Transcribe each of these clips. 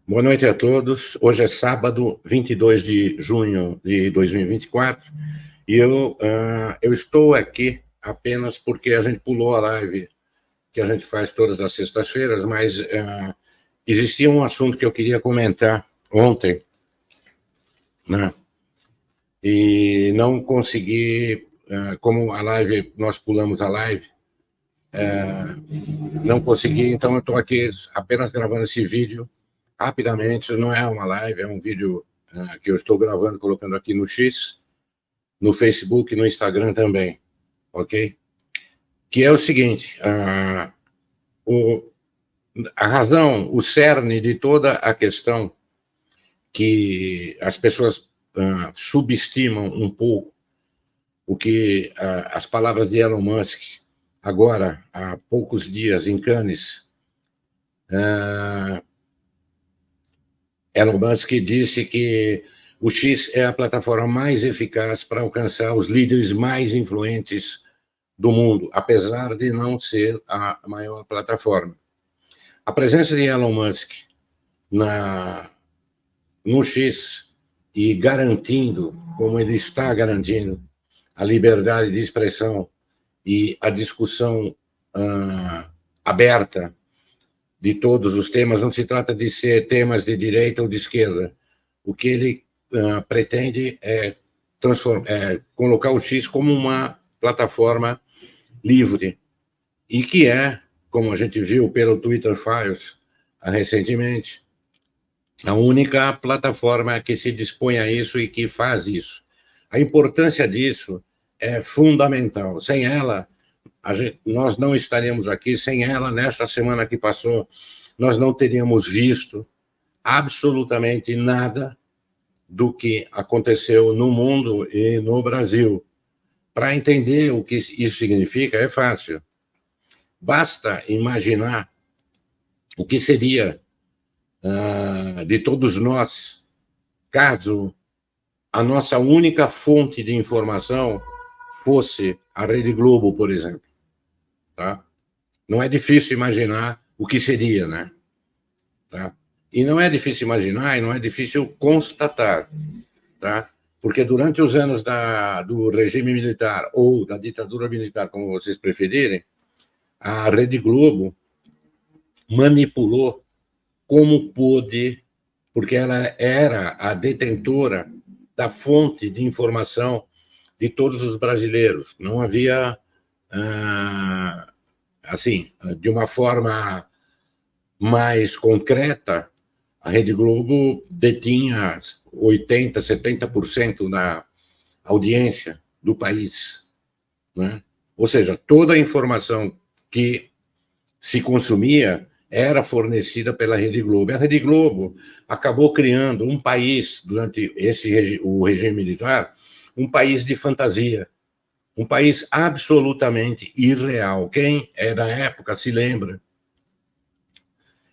Boa noite a todos. Hoje é sábado, 22 de junho de 2024, e eu estou aqui apenas porque a gente pulou a live que a gente faz todas as sextas-feiras, mas existia um assunto que eu queria comentar ontem, né? E não consegui, como a live, nós pulamos a live, não consegui, então eu estou aqui apenas gravando esse vídeo rapidamente. Isso não é uma live, é um vídeo que eu estou gravando, colocando aqui no X, no Facebook e no Instagram também, ok? Que é o seguinte, a razão, o cerne de toda a questão que as pessoas subestimam um pouco o que as palavras de Elon Musk, agora, há poucos dias, em Cannes, Elon Musk disse que o X é a plataforma mais eficaz para alcançar os líderes mais influentes do mundo, apesar de não ser a maior plataforma. A presença de Elon Musk no X e garantindo, como ele está garantindo, a liberdade de expressão e a discussão aberta de todos os temas, não se trata de ser temas de direita ou de esquerda. O que ele pretende é colocar o X como uma plataforma livre, e que é, como a gente viu pelo Twitter Files recentemente, a única plataforma que se dispõe a isso e que faz isso. A importância disso é fundamental. Sem ela, nós não estaríamos aqui. Sem ela, nesta semana que passou, nós não teríamos visto absolutamente nada do que aconteceu no mundo e no Brasil. Para entender o que isso significa, é fácil. Basta imaginar o que seria de todos nós caso a nossa única fonte de informação fosse a Rede Globo, por exemplo. Tá? Não é difícil imaginar o que seria, né? Tá? E não é difícil imaginar e não é difícil constatar, tá? Porque durante os anos do regime militar ou da ditadura militar, como vocês preferirem, a Rede Globo manipulou como pôde, porque ela era a detentora da fonte de informação de todos os brasileiros. Não havia, assim, de uma forma mais concreta, a Rede Globo detinha 80%, 70% da audiência do país, né? Ou seja, toda a informação que se consumia era fornecida pela Rede Globo. A Rede Globo acabou criando um país, durante o regime militar, um país de fantasia, um país absolutamente irreal. Quem é da época se lembra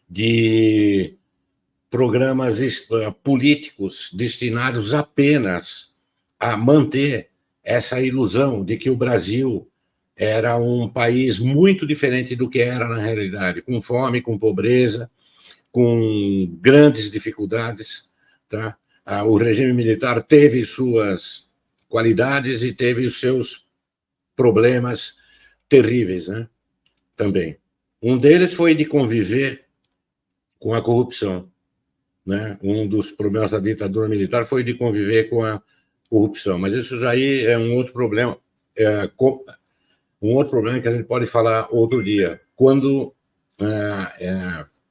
de programas políticos destinados apenas a manter essa ilusão de que o Brasil era um país muito diferente do que era na realidade, com fome, com pobreza, com grandes dificuldades. Tá? O regime militar teve suas qualidades e teve os seus problemas terríveis, né? Também. Um deles foi de conviver com a corrupção. Né? Um dos problemas da ditadura militar foi de conviver com a corrupção, mas isso já aí é um outro problema, um outro problema que a gente pode falar outro dia, quando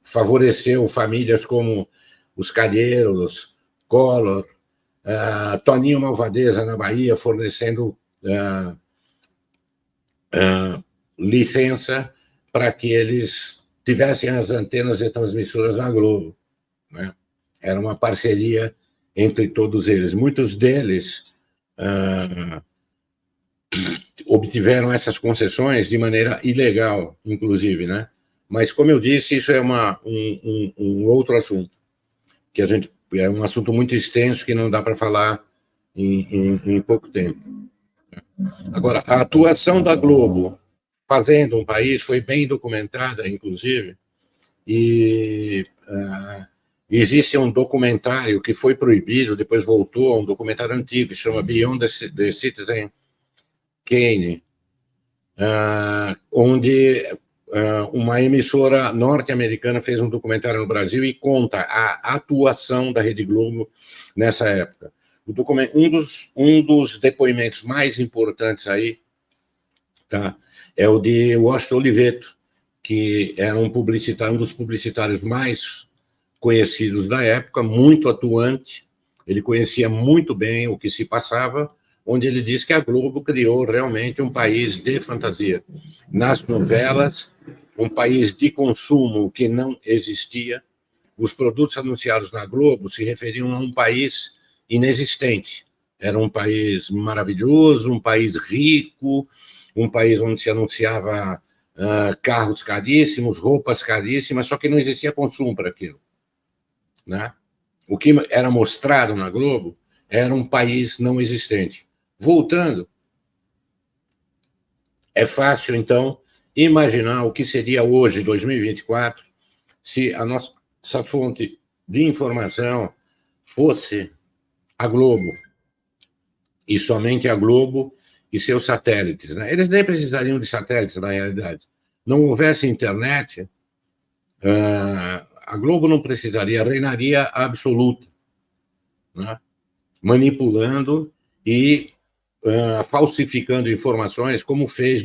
favoreceu famílias como os Calheiros, Collor, Toninho Malvadeza na Bahia, fornecendo licença para que eles tivessem as antenas e transmissoras na Globo, né? Era uma parceria entre todos eles. Muitos deles obtiveram essas concessões de maneira ilegal, inclusive, né? Mas, como eu disse, isso é um outro assunto, que é um assunto muito extenso que não dá para falar em pouco tempo. Agora, a atuação da Globo fazendo um país foi bem documentada, inclusive, e Existe um documentário que foi proibido, depois voltou, um documentário antigo, que chama Beyond the Citizen Kane, onde uma emissora norte-americana fez um documentário no Brasil e conta a atuação da Rede Globo nessa época. Um dos depoimentos mais importantes aí, tá, é o de Washington Oliveto, que era um dos publicitários mais conhecidos da época, muito atuante, ele conhecia muito bem o que se passava, onde ele diz que a Globo criou realmente um país de fantasia. Nas novelas, um país de consumo que não existia, os produtos anunciados na Globo se referiam a um país inexistente. Era um país maravilhoso, um país rico, um país onde se anunciava carros caríssimos, roupas caríssimas, só que não existia consumo para aquilo. Né? O que era mostrado na Globo era um país não existente. Voltando, é fácil, então, imaginar o que seria hoje, 2024, se a nossa fonte de informação fosse a Globo, e somente a Globo e seus satélites. Né? Eles nem precisariam de satélites, na realidade. Não houvesse internet, a Globo não precisaria, reinaria absoluta, né? Manipulando e falsificando informações, como fez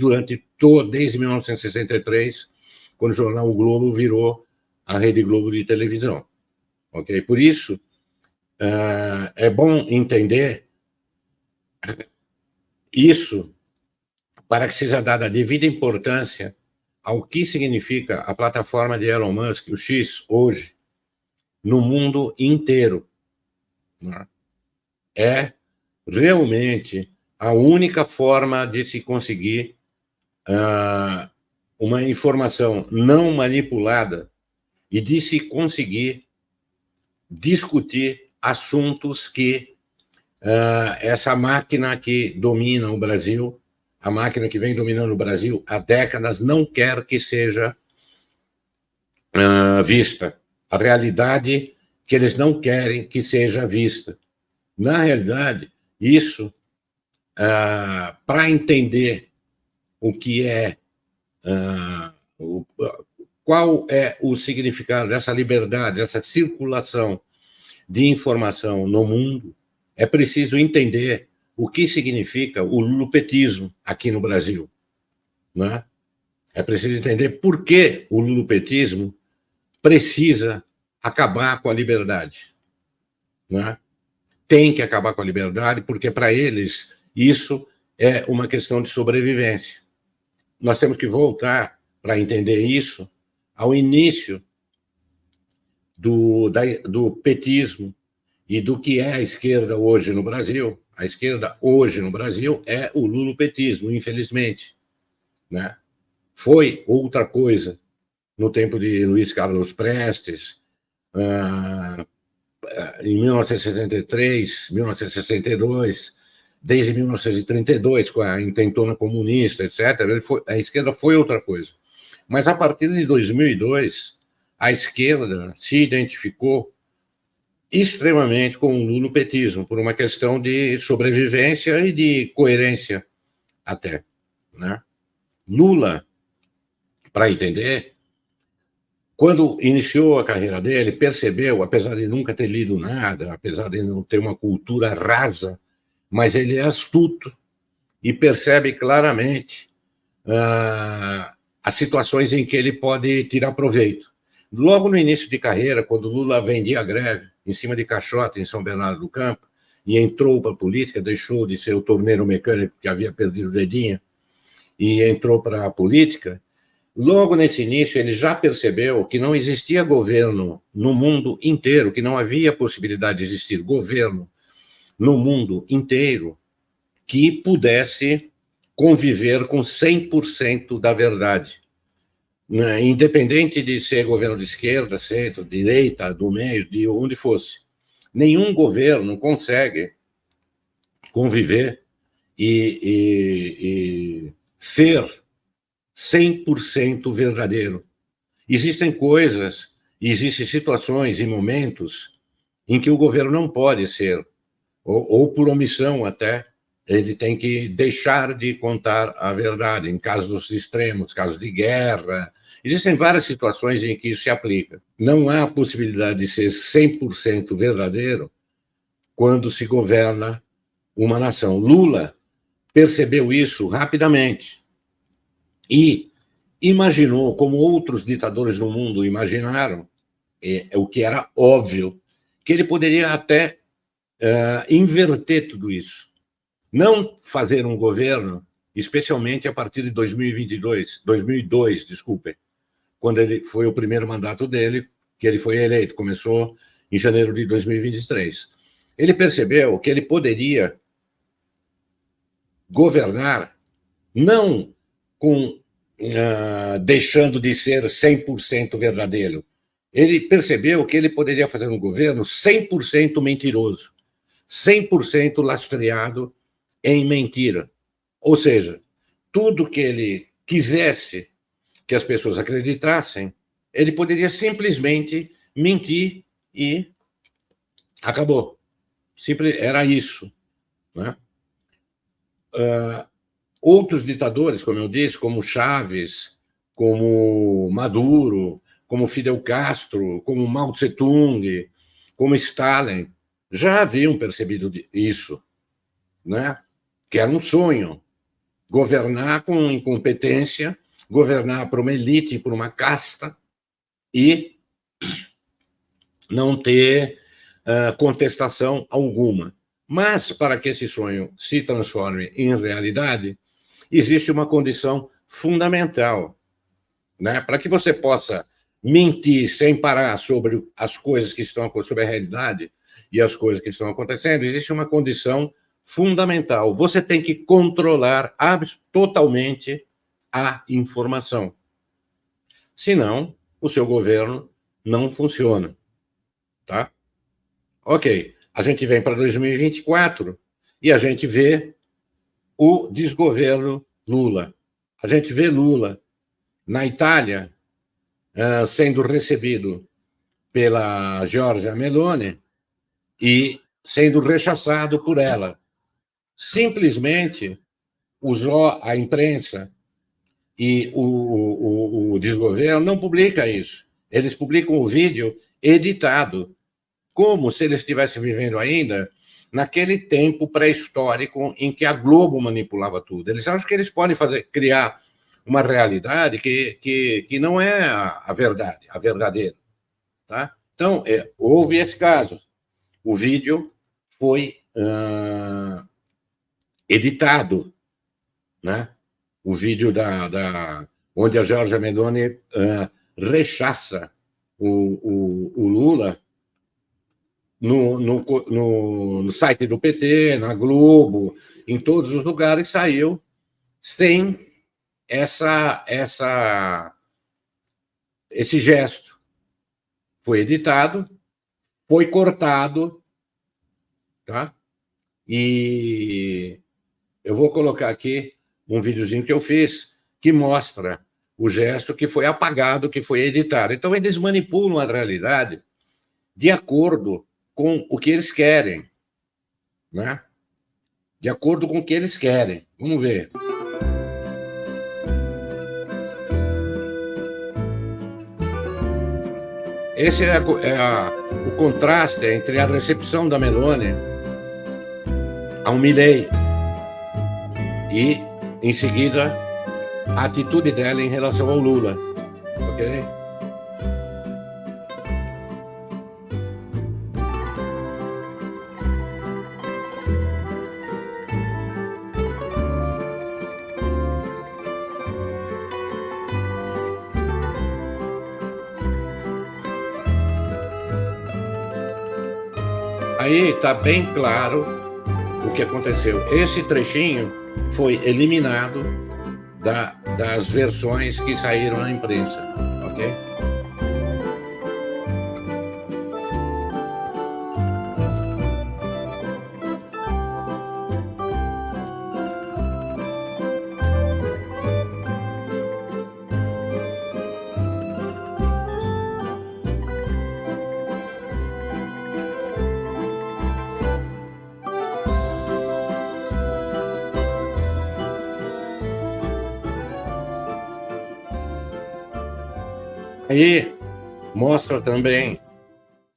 desde 1963, quando o jornal o Globo virou a Rede Globo de televisão. Okay? Por isso, é bom entender isso para que seja dada a devida importância ao que significa a plataforma de Elon Musk, o X, hoje, no mundo inteiro. Né? É realmente a única forma de se conseguir uma informação não manipulada e de se conseguir discutir assuntos que essa máquina que domina o Brasil, a máquina que vem dominando o Brasil há décadas, não quer que seja vista. A realidade que eles não querem que seja vista. Na realidade, isso, para entender o que é, qual é o significado dessa liberdade, dessa circulação de informação no mundo, é preciso entender o que significa o lulopetismo aqui no Brasil. Né? É preciso entender por que o lulopetismo precisa acabar com a liberdade. Né? Tem que acabar com a liberdade, porque para eles isso é uma questão de sobrevivência. Nós temos que voltar, para entender isso, ao início do petismo e do que é a esquerda hoje no Brasil. A esquerda hoje no Brasil é o lulopetismo, infelizmente. Né? Foi outra coisa no tempo de Luiz Carlos Prestes, em 1963, 1962, desde 1932, com a intentona comunista, etc., a esquerda foi outra coisa. Mas, a partir de 2002, a esquerda se identificou extremamente com o lulopetismo, por uma questão de sobrevivência e de coerência até. Né? Lula, para entender, quando iniciou a carreira dele, percebeu, apesar de nunca ter lido nada, apesar de não ter uma cultura rasa, mas ele é astuto e percebe claramente as situações em que ele pode tirar proveito. Logo no início de carreira, quando Lula vendia a greve em cima de caixote em São Bernardo do Campo e entrou para a política, deixou de ser o torneiro mecânico que havia perdido o dedinho e entrou para a política, logo nesse início ele já percebeu que não existia governo no mundo inteiro, que não havia possibilidade de existir governo no mundo inteiro que pudesse conviver com 100% da verdade. Independente de ser governo de esquerda, centro, direita, do meio, de onde fosse. Nenhum governo consegue conviver e ser 100% verdadeiro. Existem coisas E existem situações e momentos em que o governo não pode ser, ou por omissão até, ele tem que deixar de contar a verdade, em casos extremos, casos de guerra. Existem várias situações em que isso se aplica. Não há possibilidade de ser 100% verdadeiro quando se governa uma nação. Lula percebeu isso rapidamente e imaginou, como outros ditadores do mundo imaginaram, o que era óbvio, que ele poderia até inverter tudo isso. Não fazer um governo, especialmente a partir de 2002, desculpem, quando ele foi o primeiro mandato dele, que ele foi eleito, começou em janeiro de 2023. Ele percebeu que ele poderia governar não com deixando de ser 100% verdadeiro. Ele percebeu que ele poderia fazer um governo 100% mentiroso, 100% lastreado em mentira. Ou seja, tudo que ele quisesse que as pessoas acreditassem, ele poderia simplesmente mentir e acabou. Simples, era isso. Né? Outros ditadores, como eu disse, como Chávez, como Maduro, como Fidel Castro, como Mao Tse-tung, como Stalin, já haviam percebido isso, né? Que era um sonho, governar com incompetência, governar para uma elite, para uma casta, e não ter contestação alguma. Mas, para que esse sonho se transforme em realidade, existe uma condição fundamental, né? Para que você possa mentir sem parar sobre as coisas que estão sobre a realidade e as coisas que estão acontecendo, existe uma condição fundamental. Você tem que controlar totalmente a informação. Senão, o seu governo não funciona. Tá? Ok, a gente vem para 2024 e a gente vê o desgoverno Lula. A gente vê Lula na Itália sendo recebido pela Giorgia Meloni e sendo rechaçado por ela. Simplesmente usou a imprensa e o desgoverno não publica isso. Eles publicam o vídeo editado, como se eles estivessem vivendo ainda naquele tempo pré-histórico em que a Globo manipulava tudo. Eles acham que eles podem criar uma realidade que não é a verdade, a verdadeira. Tá? Então, houve esse caso. O vídeo foi editado, né? O vídeo onde a Giorgia Meloni rechaça o Lula no site do PT, na Globo, em todos os lugares, saiu sem esse gesto. Foi editado, foi cortado, tá? E eu vou colocar aqui um videozinho que eu fiz que mostra o gesto que foi apagado, que foi editado. Então, eles manipulam a realidade de acordo com o que eles querem, né? De acordo com o que eles querem. Vamos ver. Esse é o contraste entre a recepção da Meloni ao Milei e, em seguida, a atitude dela em relação ao Lula. Ok? Aí está bem claro o que aconteceu. Esse trechinho foi eliminado das versões que saíram na imprensa, ok? E mostra também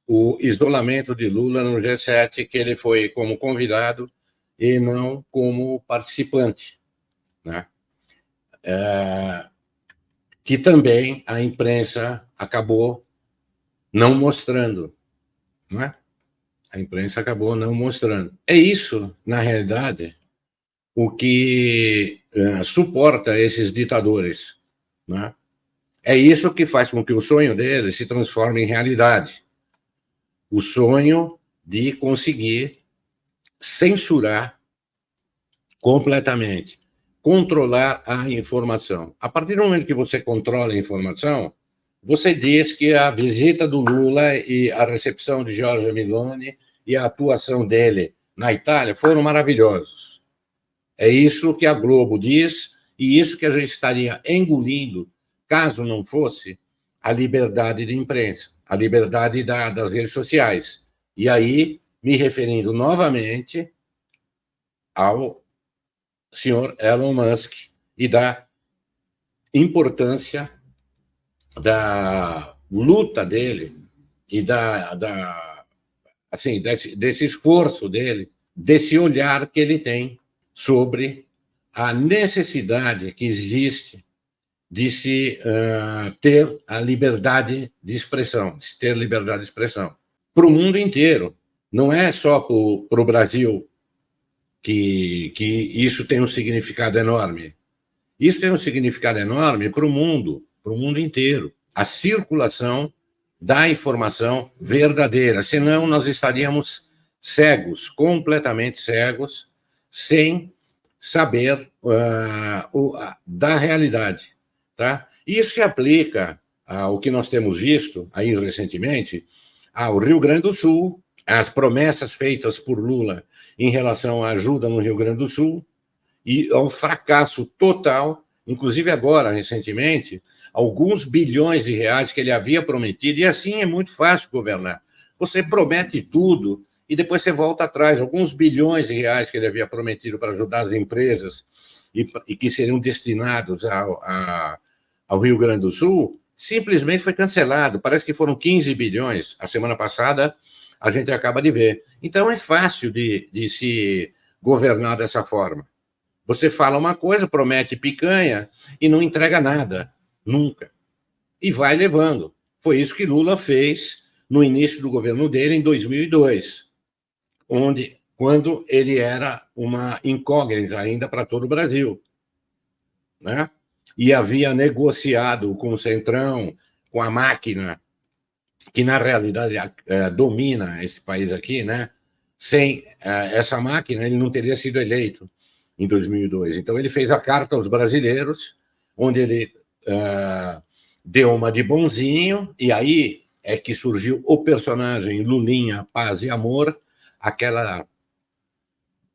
o isolamento de Lula no G7, que ele foi como convidado e não como participante, né? Que também a imprensa acabou não mostrando, né? A imprensa acabou não mostrando. É isso, na realidade, o que suporta esses ditadores, né? É isso que faz com que o sonho deles se transforme em realidade. O sonho de conseguir censurar completamente, controlar a informação. A partir do momento que você controla a informação, você diz que a visita do Lula e a recepção de Giorgia Meloni e a atuação dele na Itália foram maravilhosos. É isso que a Globo diz e isso que a gente estaria engolindo caso não fosse a liberdade de imprensa, a liberdade das redes sociais. E aí, me referindo novamente ao senhor Elon Musk e da importância da luta dele e assim, desse esforço dele, desse olhar que ele tem sobre a necessidade que existe de se ter a liberdade de expressão, de se ter liberdade de expressão para o mundo inteiro. Não é só para o Brasil que isso tem um significado enorme. Isso tem um significado enorme para o mundo inteiro. A circulação da informação verdadeira, senão nós estaríamos cegos, completamente cegos, sem saber da realidade. Tá? Isso se aplica ao que nós temos visto aí recentemente, ao Rio Grande do Sul, às promessas feitas por Lula em relação à ajuda no Rio Grande do Sul e ao fracasso total, inclusive agora, recentemente, alguns bilhões de reais que ele havia prometido, e assim é muito fácil governar. Você promete tudo e depois você volta atrás. Alguns bilhões de reais que ele havia prometido para ajudar as empresas e que seriam destinados ao Rio Grande do Sul, simplesmente foi cancelado. Parece que foram 15 bilhões. A semana passada, a gente acaba de ver. Então, é fácil de se governar dessa forma. Você fala uma coisa, promete picanha e não entrega nada, nunca. E vai levando. Foi isso que Lula fez no início do governo dele, em 2002, quando ele era uma incógnita ainda para todo o Brasil, né? E havia negociado com o Centrão, com a máquina, que na realidade domina esse país aqui, né? Sem essa máquina, ele não teria sido eleito em 2002. Então, ele fez a carta aos brasileiros, onde ele deu uma de bonzinho, e aí é que surgiu o personagem Lulinha, Paz e Amor, aquela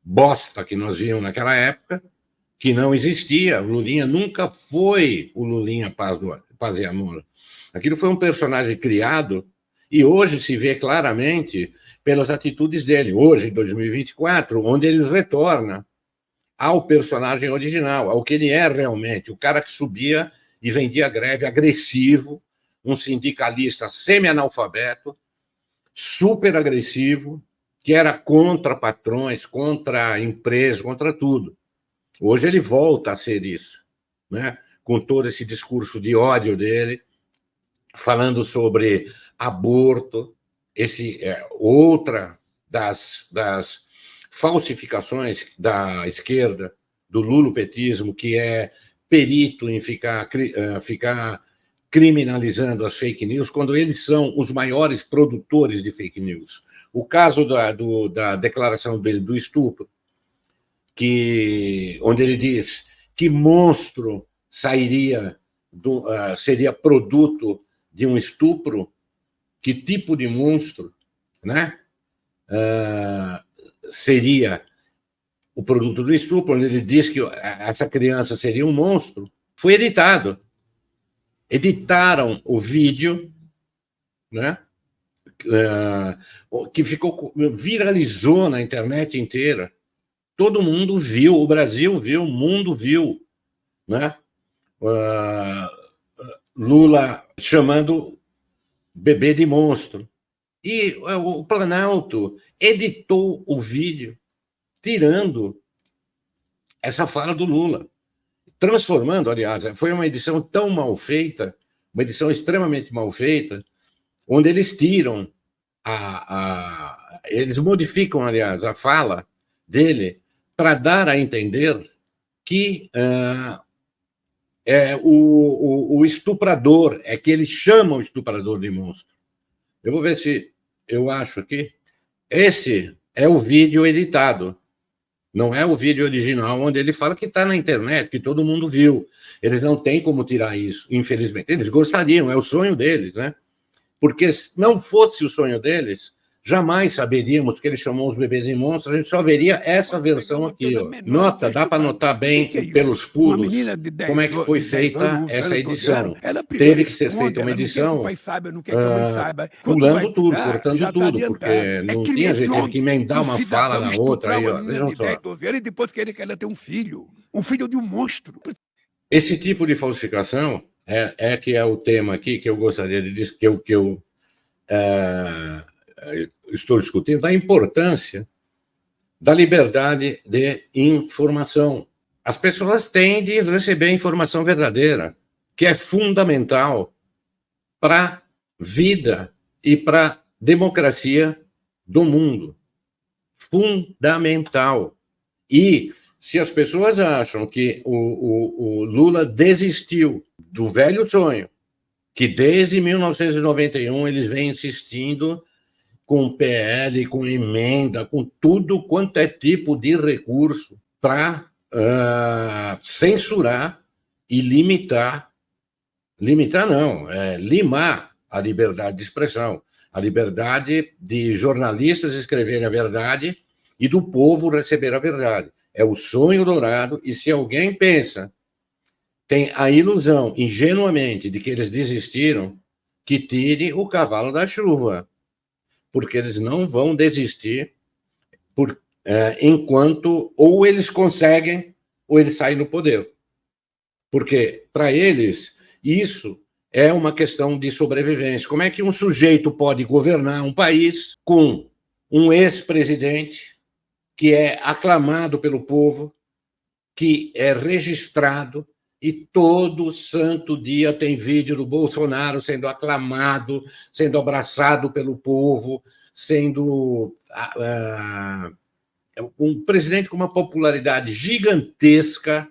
bosta que nós vimos naquela época, que não existia. O Lulinha nunca foi o Lulinha Paz e Amor. Aquilo foi um personagem criado e hoje se vê claramente pelas atitudes dele. Hoje, em 2024, onde ele retorna ao personagem original, ao que ele é realmente, o cara que subia e vendia greve, agressivo, um sindicalista semi-analfabeto, super agressivo, que era contra patrões, contra empresas, contra tudo. Hoje ele volta a ser isso, né? Com todo esse discurso de ódio dele, falando sobre aborto, outra das falsificações da esquerda, do lulopetismo, que é perito em ficar criminalizando as fake news, quando eles são os maiores produtores de fake news. O caso da declaração dele do estupro, onde ele diz que monstro seria produto de um estupro, que tipo de monstro, né? Seria o produto do estupro, onde ele diz que essa criança seria um monstro, foi editado. Editaram o vídeo, né? Que viralizou na internet inteira. Todo mundo viu, o Brasil viu, o mundo viu, né? Lula chamando bebê de monstro. E o Planalto editou o vídeo tirando essa fala do Lula, transformando, aliás, foi uma edição tão mal feita, uma edição extremamente mal feita, onde eles tiram eles modificam, aliás, a fala dele para dar a entender que o estuprador, é que eles chamam o estuprador de monstro. Eu vou ver se eu acho aqui. Esse é o vídeo editado. Não é o vídeo original, onde ele fala que está na internet, que todo mundo viu. Eles não têm como tirar isso, infelizmente. Eles gostariam, é o sonho deles, né? Porque se não fosse o sonho deles, jamais saberíamos que ele chamou os bebês de monstros, a gente só veria essa versão aqui. Ó. Nota, dá para notar bem pelos pulos como é que foi feita essa edição. Teve que ser feita uma edição pulando tudo, cortando tudo, porque não tinha jeito, teve que emendar uma fala na outra. Aí, ó, vejam só. E depois que ele quer ter um filho de um monstro. Esse tipo de falsificação que é o tema aqui que eu gostaria de dizer, que eu estou discutindo, da importância da liberdade de informação. As pessoas têm de receber informação verdadeira, que é fundamental para a vida e para a democracia do mundo. Fundamental. E se as pessoas acham que o Lula desistiu do velho sonho, que desde 1991 eles vêm insistindo com PL, com emenda, com tudo quanto é tipo de recurso para censurar e limar a liberdade de expressão, a liberdade de jornalistas escreverem a verdade e do povo receber a verdade. É o sonho dourado, e se alguém pensa, tem a ilusão, ingenuamente, de que eles desistiram, que tire o cavalo da chuva, porque eles não vão desistir enquanto ou eles conseguem ou eles saem do poder. Porque, para eles, isso é uma questão de sobrevivência. Como é que um sujeito pode governar um país com um ex-presidente que é aclamado pelo povo, que é registrado, e todo santo dia tem vídeo do Bolsonaro sendo aclamado, sendo abraçado pelo povo, sendo um presidente com uma popularidade gigantesca.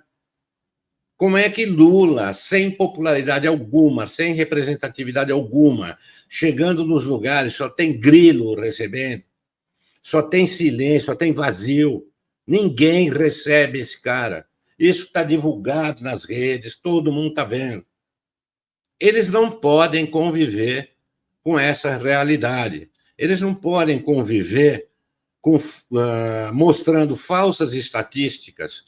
Como é que Lula, sem popularidade alguma, sem representatividade alguma, chegando nos lugares, só tem grilo recebendo, só tem silêncio, só tem vazio, ninguém recebe esse cara. Isso está divulgado nas redes, todo mundo está vendo. Eles não podem conviver com essa realidade. Eles não podem conviver mostrando falsas estatísticas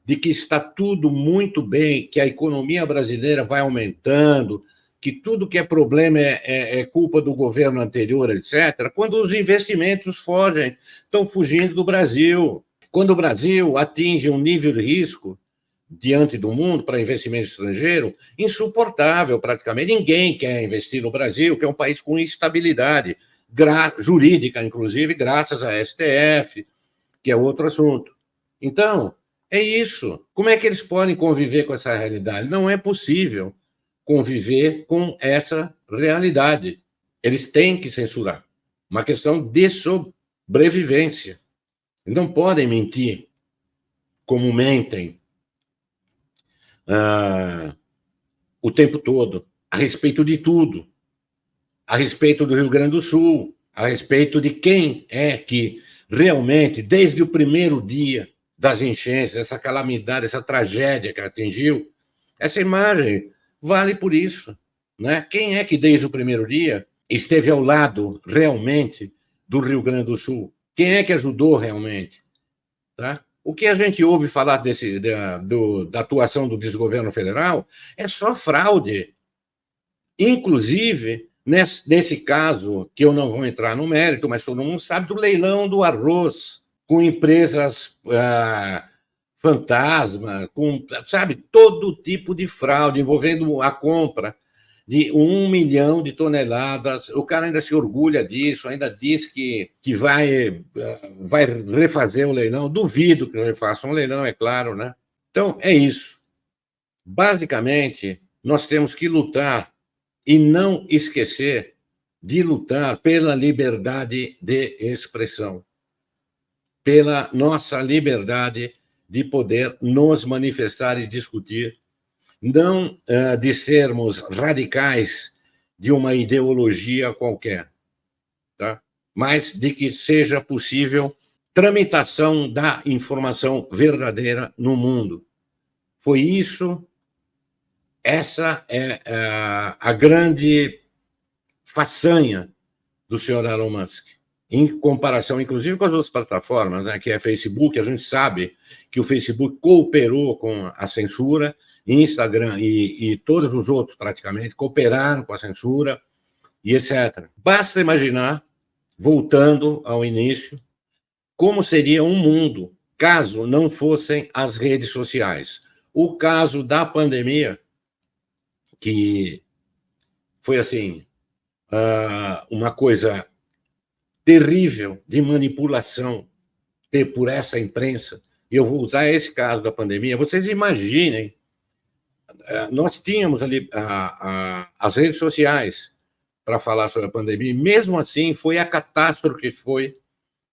de que está tudo muito bem, que a economia brasileira vai aumentando, que tudo que é problema é culpa do governo anterior, etc., quando os investimentos estão fugindo do Brasil. Quando o Brasil atinge um nível de risco diante do mundo para investimento estrangeiro insuportável, praticamente. Ninguém quer investir no Brasil, que é um país com instabilidade jurídica, inclusive, graças à STF, que é outro assunto. Então, é isso. Como é que eles podem conviver com essa realidade? Não é possível conviver com essa realidade. Eles têm que censurar. Uma questão de sobrevivência. Não podem mentir como mentem o tempo todo, a respeito de tudo, a respeito do Rio Grande do Sul, a respeito de quem é que realmente, desde o primeiro dia das enchentes, essa calamidade, essa tragédia que atingiu, essa imagem vale por isso, né? Quem é que desde o primeiro dia esteve ao lado realmente do Rio Grande do Sul? Quem é que ajudou realmente? Tá? O que a gente ouve falar da atuação do desgoverno federal é só fraude. Inclusive, nesse caso, que eu não vou entrar no mérito, mas todo mundo sabe, do leilão do arroz, com empresas fantasma, com, sabe, todo tipo de fraude envolvendo a compra de 1 milhão de toneladas. O cara ainda se orgulha disso, ainda diz que vai refazer o leilão. Duvido que refaça um leilão, é claro, né? Então, é isso. Basicamente, nós temos que lutar e não esquecer de lutar pela liberdade de expressão, pela nossa liberdade de poder nos manifestar e discutir, não de sermos radicais de uma ideologia qualquer, tá? Mas de que seja possível tramitação da informação verdadeira no mundo. Foi isso, essa é a grande façanha do senhor Elon Musk, em comparação, inclusive, com as outras plataformas, né, que é Facebook. A gente sabe que o Facebook cooperou com a censura, Instagram e todos os outros, praticamente, cooperaram com a censura, e etc. Basta imaginar, voltando ao início, como seria um mundo caso não fossem as redes sociais. O caso da pandemia, que foi assim, uma coisa terrível de manipulação por essa imprensa, e eu vou usar esse caso da pandemia. Vocês imaginem, nós tínhamos ali as redes sociais para falar sobre a pandemia, e mesmo assim foi a catástrofe que foi,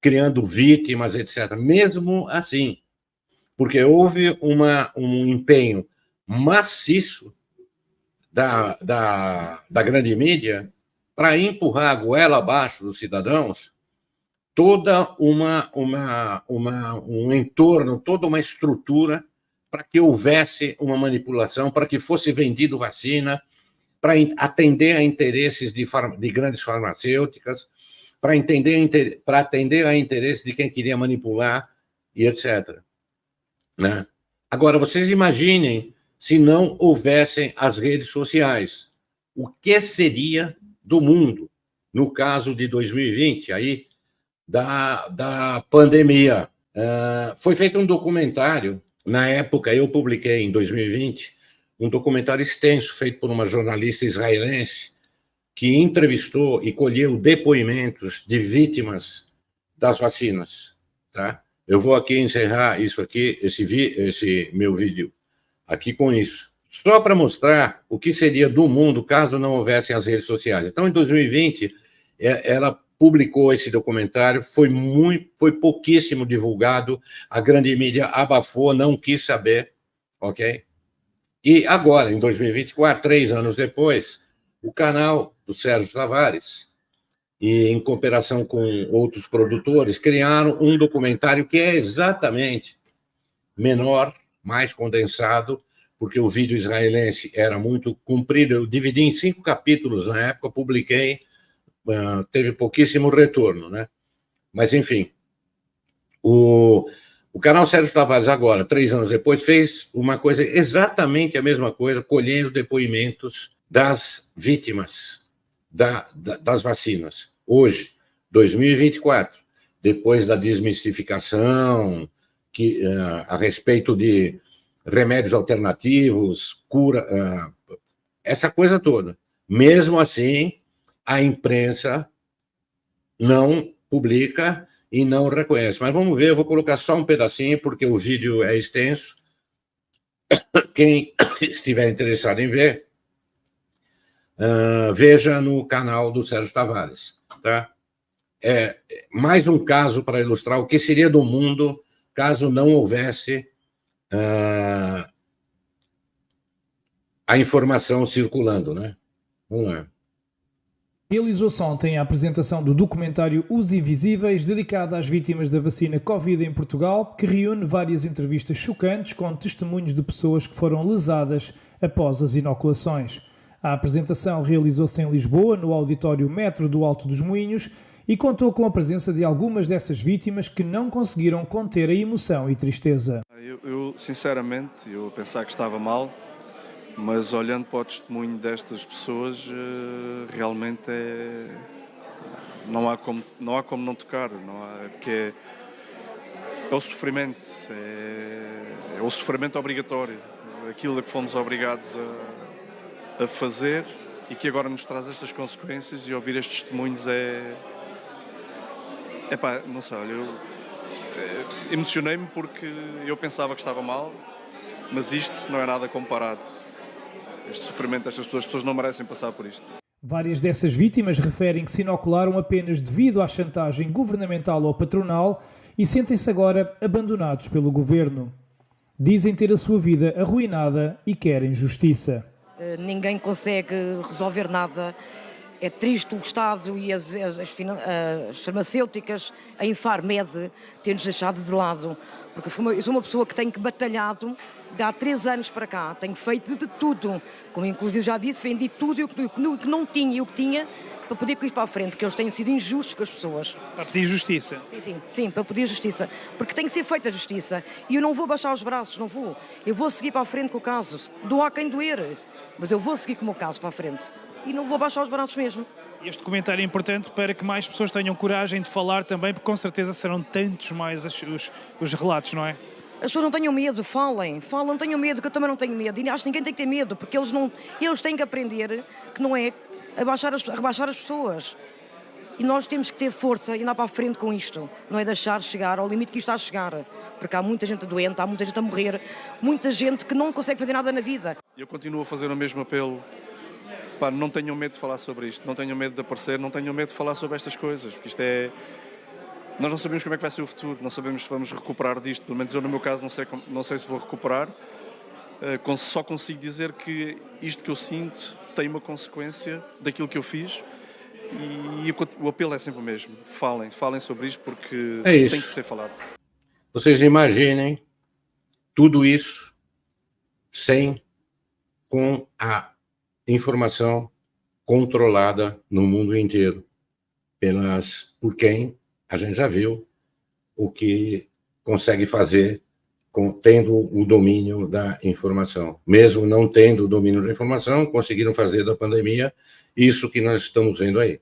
criando vítimas, etc. Mesmo assim, porque houve um empenho maciço da grande mídia para empurrar a goela abaixo dos cidadãos toda um entorno, toda uma estrutura para que houvesse uma manipulação, para que fosse vendido vacina, para atender a interesses de grandes farmacêuticas, para atender a interesses de quem queria manipular e etc. Né? Agora, vocês imaginem se não houvessem as redes sociais. O que seria do mundo no caso de 2020, aí, da pandemia? Foi feito um documentário, na época eu publiquei, em 2020, um documentário extenso, feito por uma jornalista israelense, que entrevistou e colheu depoimentos de vítimas das vacinas. Tá? Eu vou aqui encerrar isso aqui, esse meu vídeo aqui com isso, só para mostrar o que seria do mundo caso não houvessem as redes sociais. Então, em 2020, ela publicou esse documentário, foi pouquíssimo divulgado, a grande mídia abafou, não quis saber, ok? E agora, em 2024, 3 anos depois, o canal do Sérgio Tavares, e em cooperação com outros produtores, criaram um documentário que é exatamente menor, mais condensado, porque o vídeo israelense era muito comprido. Eu dividi em 5 capítulos na época, publiquei, teve pouquíssimo retorno, né? Mas, enfim, o canal Sérgio Tavares agora, 3 anos depois, fez uma coisa, exatamente a mesma coisa, colhendo depoimentos das vítimas das vacinas. Hoje, 2024, depois da desmistificação a respeito de remédios alternativos, cura, essa coisa toda. Mesmo assim, a imprensa não publica e não reconhece. Mas vamos ver, eu vou colocar só um pedacinho, porque o vídeo é extenso. Quem estiver interessado em ver, veja no canal do Sérgio Tavares. Tá? É mais um caso para ilustrar o que seria do mundo caso não houvesse a informação circulando, né? Vamos lá. Realizou-se ontem a apresentação do documentário Os Invisíveis, dedicado às vítimas da vacina Covid em Portugal, que reúne várias entrevistas chocantes com testemunhos de pessoas que foram lesadas após as inoculações. A apresentação realizou-se em Lisboa, no auditório Metro do Alto dos Moinhos, e contou com a presença de algumas dessas vítimas que não conseguiram conter a emoção e tristeza. Eu sinceramente, eu pensava que estava mal, mas olhando para o testemunho destas pessoas, realmente não há como não tocar, porque é o sofrimento, é o sofrimento obrigatório, aquilo a que fomos obrigados a fazer e que agora nos traz estas consequências, e ouvir estes testemunhos epá, não sei, olha, eu emocionei-me porque eu pensava que estava mal, mas isto não é nada comparado. Este sofrimento destas pessoas, as pessoas não merecem passar por isto. Várias dessas vítimas referem que se inocularam apenas devido à chantagem governamental ou patronal e sentem-se agora abandonados pelo governo. Dizem ter a sua vida arruinada e querem justiça. Ninguém consegue resolver nada. É triste o Estado e as farmacêuticas, a Infarmed, ter-nos deixado de lado. Porque eu sou uma pessoa que tenho batalhado de há 3 anos para cá. Tenho feito de tudo. Como inclusive já disse, vendi tudo o que não tinha e o que tinha para poder ir para a frente, porque eles têm sido injustos com as pessoas. Para pedir justiça? Sim, para pedir justiça. Porque tem que ser feita a justiça. E eu não vou baixar os braços, não vou. Eu vou seguir para a frente com o caso. Doa quem doer. Mas eu vou seguir com o meu caso para a frente. E não vou baixar os braços mesmo. Este documentário é importante para que mais pessoas tenham coragem de falar também, porque com certeza serão tantos mais os relatos, não é? As pessoas não tenham medo, falem, não tenham medo, que eu também não tenho medo. E acho que ninguém tem que ter medo, porque eles têm que aprender que não é rebaixar as pessoas. E nós temos que ter força e andar para a frente com isto. Não é deixar chegar ao limite que isto está a chegar. Porque há muita gente doente, há muita gente a morrer, muita gente que não consegue fazer nada na vida. Eu continuo a fazer o mesmo apelo. Pá, não tenham medo de falar sobre isto, não tenham medo de aparecer, não tenham medo de falar sobre estas coisas, porque isto é... Nós não sabemos como é que vai ser o futuro, não sabemos se vamos recuperar disto, pelo menos eu no meu caso não sei se vou recuperar, só consigo dizer que isto que eu sinto tem uma consequência daquilo que eu fiz, e o apelo é sempre o mesmo, falem sobre isto porque tem que ser falado. Vocês imaginem tudo isso com a informação controlada no mundo inteiro por quem a gente já viu o que consegue fazer tendo o domínio da informação. Mesmo não tendo o domínio da informação, conseguiram fazer da pandemia isso que nós estamos vendo aí.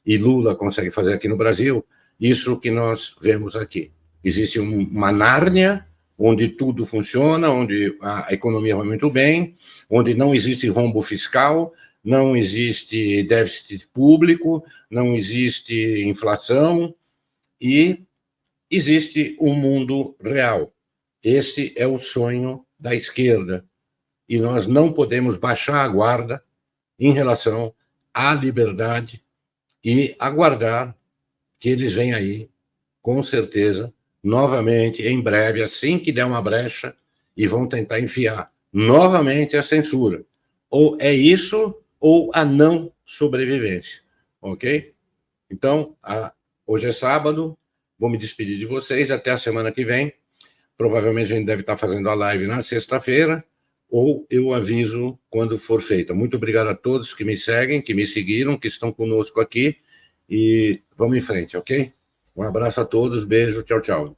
E Lula consegue fazer aqui no Brasil isso que nós vemos aqui. Existe uma Nárnia onde tudo funciona, onde a economia vai muito bem, onde não existe rombo fiscal, não existe déficit público, não existe inflação, e existe um mundo real. Esse é o sonho da esquerda, e nós não podemos baixar a guarda em relação à liberdade e aguardar que eles venham aí, com certeza, novamente, em breve, assim que der uma brecha, e vão tentar enfiar novamente a censura. Ou é isso, ou a não sobrevivência, ok? Então, hoje é sábado, vou me despedir de vocês, até a semana que vem. Provavelmente a gente deve estar fazendo a live na sexta-feira, ou eu aviso quando for feita. Muito obrigado a todos que me seguem, que me seguiram, que estão conosco aqui, e vamos em frente, ok? Um abraço a todos, beijo, tchau, tchau.